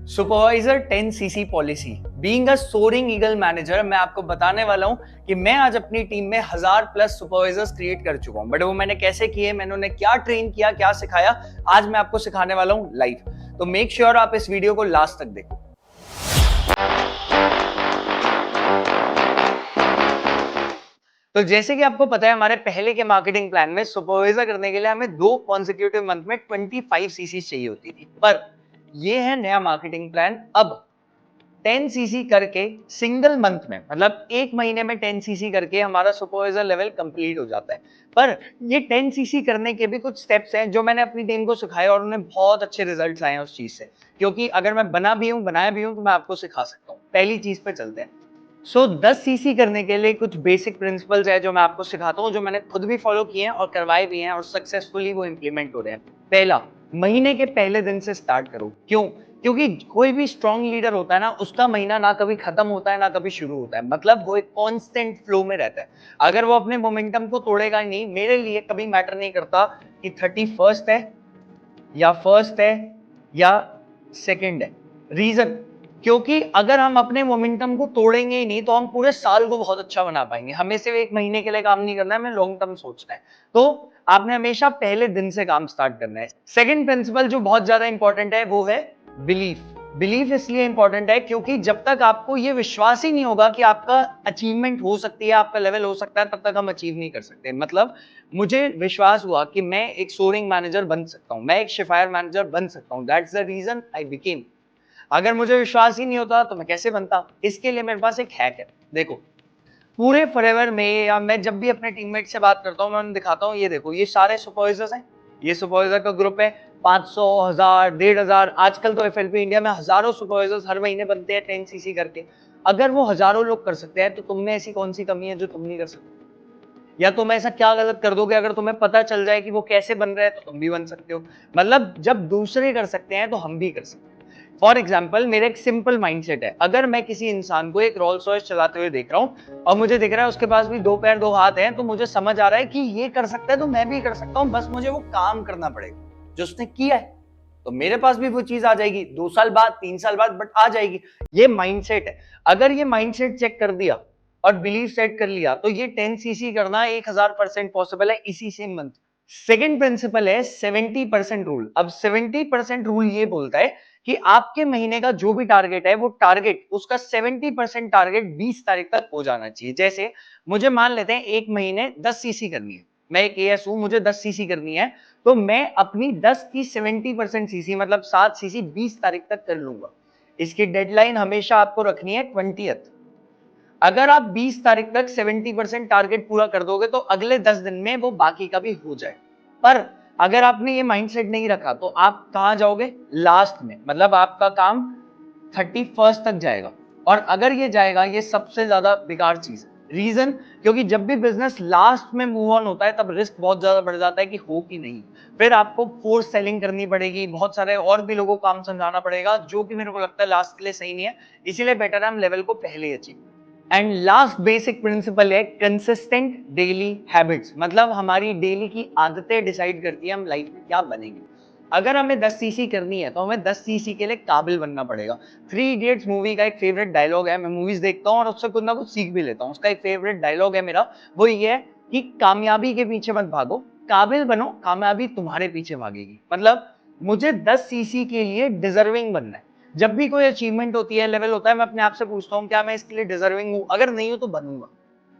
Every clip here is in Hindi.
Supervisor 10cc policy. Being a soaring eagle manager, मैं आपको बताने वाला हूं कि मैं आज अपनी टीम में 1000+ सुपरवाइजर्स क्रिएट कर चुका हूं। बट वो मैंने कैसे किए, मैंने उन्हें क्या ट्रेन किया, क्या सिखाया, आज मैं आपको सिखाने वाला हूं लाइव। तो मेक श्योर आप इस वीडियो को लास्ट तक देखो। तो जैसे कि आपको पता है, हमारे पहले के मार्केटिंग प्लान में सुपरवाइजर करने के लिए हमें 2 कॉन्सेक्यूटिव मंथ में 25 सीसी चाहिए होती थी। पर ये है नया मार्केटिंग प्लान। अब 10 सीसी करके सिंगल मंथ में, मतलब एक महीने में 10 सीसी करके हमारा सुपरवाइजर लेवल कंप्लीट हो जाता है। पर ये 10 सीसी करने के भी कुछ स्टेप्स हैं जो मैंने अपनी टीम को सिखाए और उन्हें बहुत अच्छे रिजल्ट्स आए हैं उस चीज से। क्योंकि अगर मैं बनाया भी हूं तो मैं आपको सिखा सकता हूं। पहली चीज पे चलते हैं। 10 सीसी करने के लिए कुछ बेसिक प्रिंसिपल्स है जो मैं आपको सिखाता हूँ, जो मैंने खुद भी फॉलो किए हैं और करवाए भी हैं और सक्सेसफुली वो इंप्लीमेंट हो रहे हैं। पहला, महीने के पहले दिन से स्टार्ट करो। क्यों? क्योंकि कोई भी स्ट्रॉन्ग लीडर होता है ना, उसका महीना ना कभी खत्म होता है ना कभी शुरू होता है। मतलब वो एक कांस्टेंट फ्लो में रहता है। अगर वो अपने मोमेंटम को तोड़ेगा ही नहीं, मेरे लिए कभी मैटर नहीं करता कि 31st है या फर्स्ट है या सेकंड है। रीजन, क्योंकि अगर हम अपने मोमेंटम को तोड़ेंगे ही नहीं तो हम पूरे साल को बहुत अच्छा बना पाएंगे। हमें सिर्फ एक महीने के लिए काम नहीं करना है, हमें लॉन्ग टर्म सोचना है। तो आपने हमेशा पहले दिन से काम स्टार्ट करना है। सेकंड प्रिंसिपल जो बहुत ज्यादा इंपॉर्टेंट है वो है बिलीफ। बिलीफ इसलिए इंपॉर्टेंट है क्योंकि जब तक आपको ये विश्वास ही नहीं होगा कि आपका अचीवमेंट हो सकती है, आपका लेवल हो सकता है, तब तक हम अचीव नहीं कर सकते। मतलब मुझे विश्वास हुआ कि मैं एक सोरिंग मैनेजर बन सकता हूं, मैं एक शिफायर मैनेजर बन सकता हूं। That's the reason I became. अगर मुझे विश्वास ही नहीं होता तो मैं कैसे बनता? इसके लिए मेरे पास एक हैक है। देखो, पूरे फॉरएवर में या मैं जब भी अपने टीममेट से बात करता हूं, मैं उन्हें दिखाता हूं, ये देखो, ये सारे सुपरवाइजर्स हैं। ये सुपरवाइजर का ग्रुप है। 500, 1000, 1500, आजकल तो एफएलपी इंडिया में हजारों सुपरवाइजर्स हर महीने बनते हैं 10 सीसी करके। अगर वो हजारों लोग कर सकते हैं तो तुम में ऐसी कौन सी कमी है जो तुम नहीं कर सकते? या तुम ऐसा क्या गलत कर दोगे? अगर तुम्हें पता चल जाए कि वो कैसे बन रहे हैं तो तुम भी बन सकते हो। मतलब जब दूसरे कर सकते हैं तो हम भी कर सकते हैं। फॉर एग्जाम्पल, मेरा एक सिंपल माइंडसेट है। अगर मैं किसी इंसान को एक रोल्स रॉयस चलाते हुए देख रहा हूँ और मुझे दिख रहा है उसके पास भी 2 पैर 2 हाथ हैं, तो मुझे समझ आ रहा है कि ये कर सकता है तो मैं भी कर सकता हूँ। बस मुझे वो काम करना पड़ेगा जो उसने किया है, तो मेरे पास भी वो चीज आ जाएगी 2 साल बाद, 3 साल बाद, बट आ जाएगी। ये माइंडसेट है। अगर ये माइंडसेट चेक कर दिया और बिलीव सेट कर लिया तो ये 10 सीसी करना 1000% पॉसिबल है इसी सेम मंथ। सेकेंड प्रिंसिपल है 70% रूल। अब 70% रूल ये बोलता है कि आपके महीने का जो भी टारगेट है, वो टारगेट, उसका 70% टारगेट 20 तारीख तक हो जाना चाहिए। जैसे मुझे मान लेते हैं एक महीने 10 सीसी करनी है, मैं एक एएस हूं, मुझे 10 सीसी करनी है, तो मैं अपनी 10 की 70% सीसी, मतलब 7 सीसी 20 तारीख तक कर लूंगा। इसकी डेडलाइन हमेशा आपको रखनी है 20th। अगर आप 20 तारीख तक 70% टारगेट पूरा कर दोगे तो अगले 10 दिन में वो बाकी का भी हो जाए। पर अगर आपने ये माइंडसेट नहीं रखा तो आप कहां जाओगे? लास्ट में। मतलब आपका काम 31st तक जाएगा। और अगर ये जाएगा, ये सबसे ज्यादा बेकार चीज है। रीजन, क्योंकि जब भी बिजनेस लास्ट में मूव ऑन होता है तब रिस्क बहुत ज्यादा बढ़ जाता है कि हो कि नहीं। फिर आपको फोर्स सेलिंग करनी पड़ेगी, बहुत सारे और भी लोगों को काम समझाना पड़ेगा, जो कि मेरे को लगता है लास्ट के लिए सही नहीं है। इसीलिए बेटर है हम लेवल को पहले achieve. And last basic principle है कंसिस्टेंट डेली हैबिट्स। मतलब हमारी डेली की आदतें डिसाइड करती है हम लाइफ में क्या बनेंगे। अगर हमें 10 सीसी करनी है तो हमें 10 सीसी के लिए काबिल बनना पड़ेगा। 3 इडियट्स मूवी का एक फेवरेट डायलॉग है, मैं मूवीज देखता हूँ और उससे कुछ ना कुछ सीख भी लेता हूँ। उसका एक फेवरेट डायलॉग है मेरा, वो ये है कि कामयाबी के पीछे मत भागो, काबिल बनो, कामयाबी तुम्हारे पीछे भागेगी। मतलब मुझे 10 सीसी के लिए डिजर्विंग बनना है। जब भी कोई अचीवमेंट होती है, लेवल होता है, मैं अपने आप से पूछता हूँ क्या मैं इसके लिए डिजर्विंग हूँ? अगर नहीं हूं तो बनूंगा,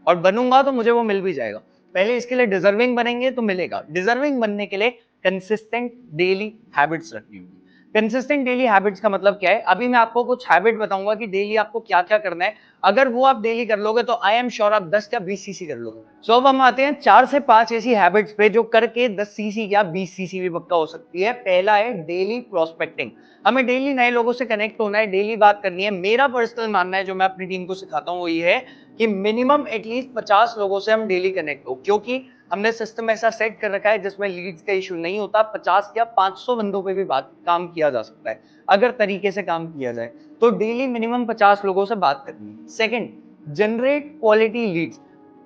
और बनूंगा तो मुझे वो मिल भी जाएगा। पहले इसके लिए डिजर्विंग बनेंगे तो मिलेगा। डिजर्विंग बनने के लिए कंसिस्टेंट डेली हैबिट्स रखनी होगी। कंसिस्टेंट डेली हैबिट्स का मतलब क्या है? अभी मैं आपको कुछ हैबिट बताऊंगा कि डेली आपको क्या क्या करना है। अगर वो आप डेली कर लोगे तो आई एम श्योर आप 10 या 20 सीसी कर लोगे। अब हम आते हैं 4 से 5 ऐसी हैबिट्स पे जो करके 10 सीसी या 20 सीसी भी पक्का हो सकती है। पहला है डेली प्रोस्पेक्टिंग। हमें डेली नए लोगों से कनेक्ट होना है, डेली बात करनी है। मेरा पर्सनल मानना है, जो मैं अपनी टीम को सिखाता हूँ, वो ये है कि मिनिमम एटलीस्ट 50 लोगों से हम डेली कनेक्ट हो। क्योंकि हमने सिस्टम ऐसा सेट कर रखा है जिसमें लीड्स का इशू नहीं होता। 50 या 500 बंदों पे भी बात काम किया जा सकता है अगर तरीके से काम किया जाए। तो डेली मिनिमम 50 लोगों से बात करनी है। Second, generate quality Leeds.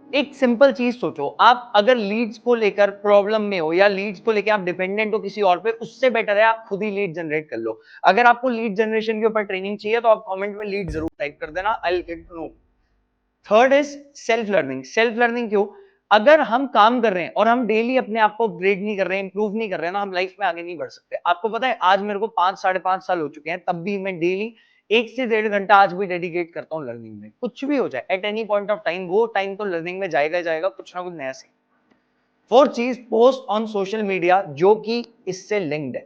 एक सिंपल चीज सोचो, आप अगर लीड्स को लेकर प्रॉब्लम में हो या लीड्स को लेकर आप डिपेंडेंट हो किसी और पे, उससे बेटर है आप खुद ही लीड जनरेट कर लो। अगर आपको लीड जनरेशन के ऊपर ट्रेनिंग चाहिए तो आप कमेंट में लीड जरूर टाइप कर देना, I will get to know. Third is self learning. Self learning क्यों? अगर हम काम कर रहे हैं और हम डेली अपने आप को अपग्रेड नहीं कर रहे हैं, इंप्रूव नहीं कर रहे हैं ना, हम लाइफ में आगे नहीं बढ़ सकते। आपको पता है आज मेरे को 5 साढ़े 5 साल हो चुके हैं, तब भी मैं डेली 1 से 1.5 घंटा आज भी डेडिकेट करता हूँ लर्निंग में। कुछ भी हो जाए at any point of time, वो टाइम तो लर्निंग में जाएगा जाएगा, कुछ ना कुछ नया सीख। फोर्थ चीज, पोस्ट ऑन सोशल मीडिया, जो कि इससे लिंक्ड है।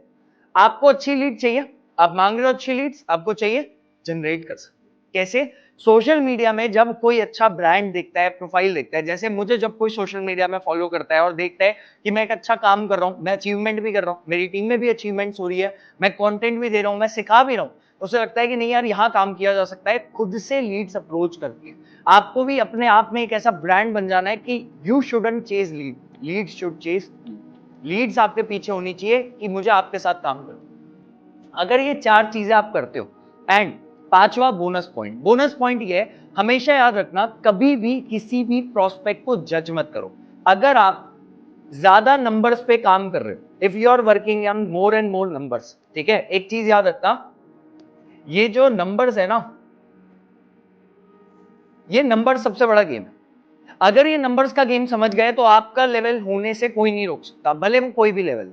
आपको अच्छी लीड चाहिए, आप मांग रहे हो अच्छी लीड्स, आपको चाहिए, जनरेट कर सकते। कैसे? सोशल मीडिया में जब कोई अच्छा ब्रांड देखता है, प्रोफाइल देखता है, जैसे मुझे जब कोई सोशल मीडिया में फॉलो करता है और देखता है कि मैं एक अच्छा काम कर रहा हूँ, मैं अचीवमेंट भी कर रहा हूँ, मेरी टीम में भी अचीवमेंट्स हो रही है, मैं कंटेंट भी दे रहा हूँ, मैं सिखा भी रहा हूँ, उसे लगता है कि नहीं यार यहाँ काम किया जा सकता है, खुद से लीड्स अप्रोच करती है। आपको भी अपने आप में एक ऐसा ब्रांड बन जाना है कि you shouldn't chase lead, lead should chase. Leads आपके पीछे होनी चाहिए कि मुझे आपके साथ काम करो। अगर ये 4 चीजें आप करते हो, एंड पांचवा बोनस पॉइंट। बोनस पॉइंट ये है, हमेशा याद रखना, कभी भी किसी भी प्रोस्पेक्ट को जज मत करो। अगर आप ज्यादा नंबर्स पे काम कर रहे हो, if you are working on more and more numbers, ठीक है, एक चीज याद रखना, ये जो नंबर्स है ना, ये नंबर सबसे बड़ा गेम है। अगर ये नंबर्स का गेम समझ गए तो आपका लेवल होने से कोई नहीं रोक सकता, भले वो कोई भी लेवल।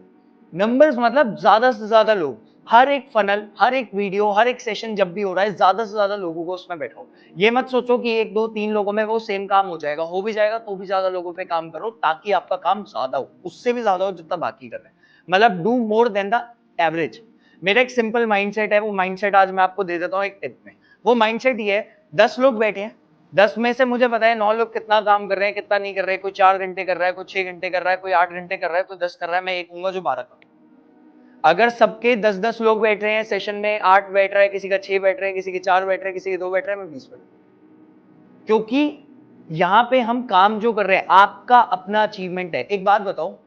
नंबर्स मतलब ज्यादा से ज्यादा लोग, हर एक फनल, हर एक वीडियो, हर एक सेशन जब भी हो रहा है, ज्यादा से ज्यादा लोगों को उसमें बैठाओ। ये मत सोचो कि 1 2 3 लोगों में वो सेम काम हो जाएगा, हो भी जाएगा तो भी ज्यादा लोगों पे काम करो ताकि आपका काम ज्यादा हो, उससे भी ज्यादा हो जितना बाकी कर रहे हैं। मतलब do more than the average. मेरा एक सिंपल माइंडसेट है, वो माइंडसेट आज मैं आपको दे देता हूँ एक टिप में। वो माइंडसेट ये है, 10 लोग बैठे हैं, 10 में से मुझे पता है 9 लोग कितना काम कर रहे हैं, कितना नहीं कर रहे हैं। कोई 4 घंटे कर रहा है, कोई 6 घंटे कर रहा है, कोई 8 घंटे कर रहा है, कोई 10 कर रहा है, मैं एक हूंगा जो 12 कर। अगर सबके 10 10 लोग बैठ रहे हैं सेशन में, 8 बैठ रहा है, किसी का 6 बैठ रहे हैं, किसी के 4 बैठ रहे हैं, किसी के 2 बैठ रहे हैं, मैं 20 बैठ रहा हूं। क्योंकि यहां पे हम काम जो कर रहे हैं आपका अपना अचीवमेंट है। एक बात बताओ,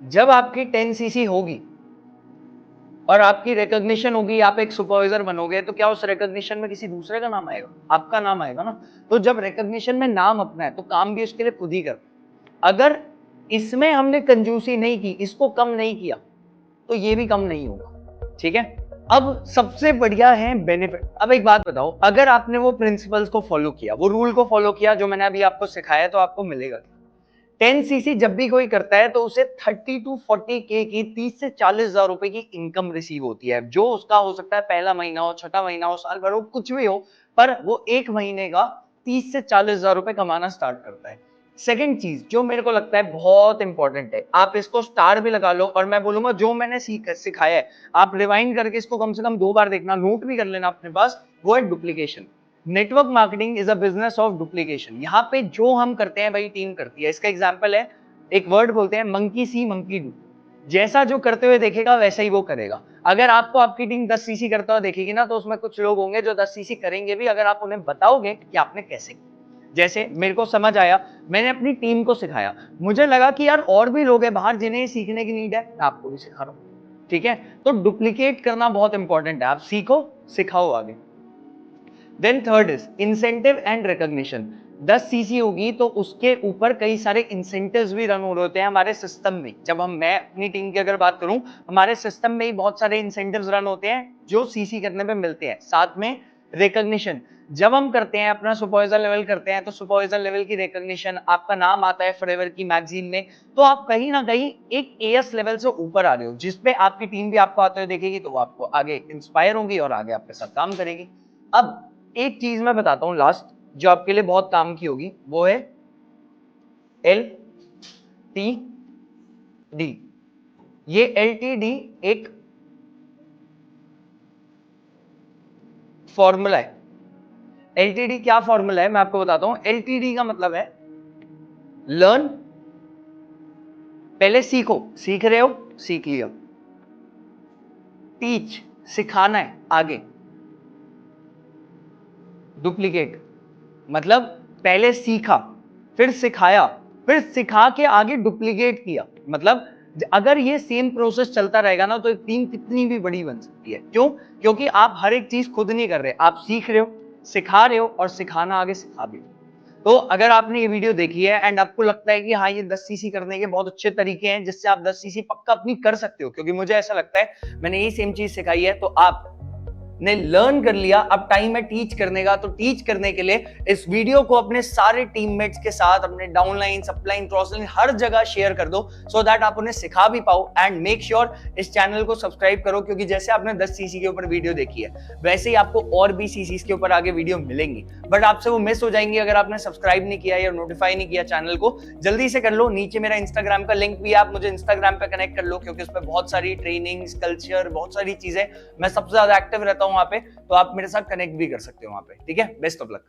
जब आपकी 10 सीसी होगी और आपकी रिकॉग्निशन होगी, आप एक सुपरवाइजर बनोगे, तो क्या उस रिकॉग्निशन में किसी दूसरे का नाम आएगा? आपका नाम आएगा ना। तो जब रिकॉग्निशन में नाम अपना है तो काम भी उसके लिए खुद ही कर। अगर इसमें हमने कंजूसी नहीं की, इसको कम नहीं किया, तो ये भी कम नहीं होगा। ठीक है, अब सबसे बढ़िया है बेनिफिट। अब एक बात बताओ, अगर आपने वो प्रिंसिपल्स को फॉलो किया, वो रूल को फॉलो किया जो मैंने अभी आपको सिखाया, तो आपको मिलेगा 10 सीसी जब भी कोई करता है तो उसे 30 to 40 के की 30 से 40 हजार रुपए की इनकम रिसीव होती है। जो उसका हो सकता है पहला महीना हो, छठा महीना हो, साल भर हो, कुछ भी हो, पर वो एक महीने का 30 से 40 हजार रुपए कमाना स्टार्ट करता है। सेकंड चीज जो मेरे को लगता है बहुत इंपॉर्टेंट है, आप इसको स्टार भी लगा लो, और मैं बोलूंगा जो मैंने सिखाया है आप रिवाइंड करके इसको कम से कम 2 बार देखना, नोट भी कर लेना अपने पास, वो है duplication. Network marketing is a business of duplication. यहाँ पे जो हम करते हैं भाई टीम करती है। इसका एग्जांपल है, एक वर्ड बोलते हैं मंकी सी मंकी डू। जैसा जो करते हुए देखेगा वैसा ही वो करेगा। अगर आपको आपकी टीम 10 सीसी करता हुआ देखेगी ना, तो उसमें कुछ लोग होंगे जो 10 सीसी करेंगे भी, अगर आप उन्हें बताओगे कि आपने कैसे किया। जैसे मेरे को समझ आया, मैंने अपनी टीम को सिखाया, मुझे लगा कि यार और भी लोग हैं बाहर जिन्हें सीखने की नीड है, मैं आपको भी सिखा रहा हूँ। ठीक है, तो डुप्लीकेट करना बहुत इंपॉर्टेंट है, आप सीखो, सिखाओ आगे। Then third is incentive and recognition. 10 CC होगी तो उसके ऊपर कई सारे इंसेंटिव्स भी रन हो रहे होते हैं हमारे सिस्टम में। जब मैं अपनी टीम की अगर बात करूं, हमारे सिस्टम में ही बहुत सारे इंसेंटिव्स रन होते हैं जो सीसी करने पे मिलते हैं। साथ में रिकॉग्निशन, जब हम करते हैं अपना सुपरवाइजर लेवल करते हैं, तो सुपरवाइजर लेवल की रिकॉग्निशन, आपका नाम आता है फॉरएवर की मैगजीन में, तो आप कहीं ना कहीं एक एएस लेवल से ऊपर आ रहे हो, जिसपे आपकी टीम भी आपको आते हुए देखेगी, तो वो आपको आगे इंस्पायर होगी और आगे आपके साथ काम करेगी। अब एक चीज मैं बताता हूं लास्ट, जो आपके लिए बहुत काम की होगी, वो है LTD। ये LTD एक फॉर्मूला है। LTD क्या फॉर्मूला है मैं आपको बताता हूं। LTD का मतलब है लर्न, पहले सीखो, सीख रहे हो, सीख लिया। टीच, सिखाना है आगे। डुप्लीकेट मतलब पहले सीखा, फिर सिखाया, फिर सिखा के आगे डुप्लीकेट किया। मतलब अगर ये सेम प्रोसेस चलता रहेगा ना, तो एक टीम कितनी भी बड़ी बन सकती है। क्यों? क्योंकि आप हर एक चीज खुद नहीं कर रहे, आप सीख रहे हो, सिखा रहे हो, और सिखाना आगे सिखा भी। तो अगर आपने ये वीडियो देखी है एंड आपको लगता है कि हाँ ये 10 सीसी करने के बहुत अच्छे तरीके हैं जिससे आप 10 सीसी पक्का अपनी कर सकते हो, क्योंकि मुझे ऐसा लगता है मैंने यही सेम चीज सिखाई है, तो आप ने लर्न कर लिया, अब टाइम है टीच करने का। तो टीच करने के लिए इस वीडियो को अपने सारे टीममेट्स के साथ, अपने डाउनलाइन, अपलाइन, क्रॉसलाइन हर जगह शेयर कर दो, सो दैट आप उन्हें सिखा भी पाओ। एंड मेक श्योर इस चैनल को सब्सक्राइब करो, क्योंकि जैसे आपने 10 सीसी के ऊपर वीडियो देखी है वैसे ही आपको और भी सीसीज के ऊपर आगे वीडियो मिलेंगी, बट आपसे वो मिस हो जाएंगी अगर आपने सब्सक्राइब नहीं किया या नोटिफाई नहीं किया चैनल को। जल्दी से कर लो, नीचे मेरा इंस्टाग्राम का लिंक भी है, आप मुझे इंस्टाग्राम पे कनेक्ट कर लो, क्योंकि उस पर बहुत सारी ट्रेनिंग्स, कल्चर, बहुत सारी चीजें, मैं सबसे ज्यादा एक्टिव रहता हूँ वहां पे, तो आप मेरे साथ कनेक्ट भी कर सकते हो वहां पे। ठीक है, बेस्ट ऑफ लक।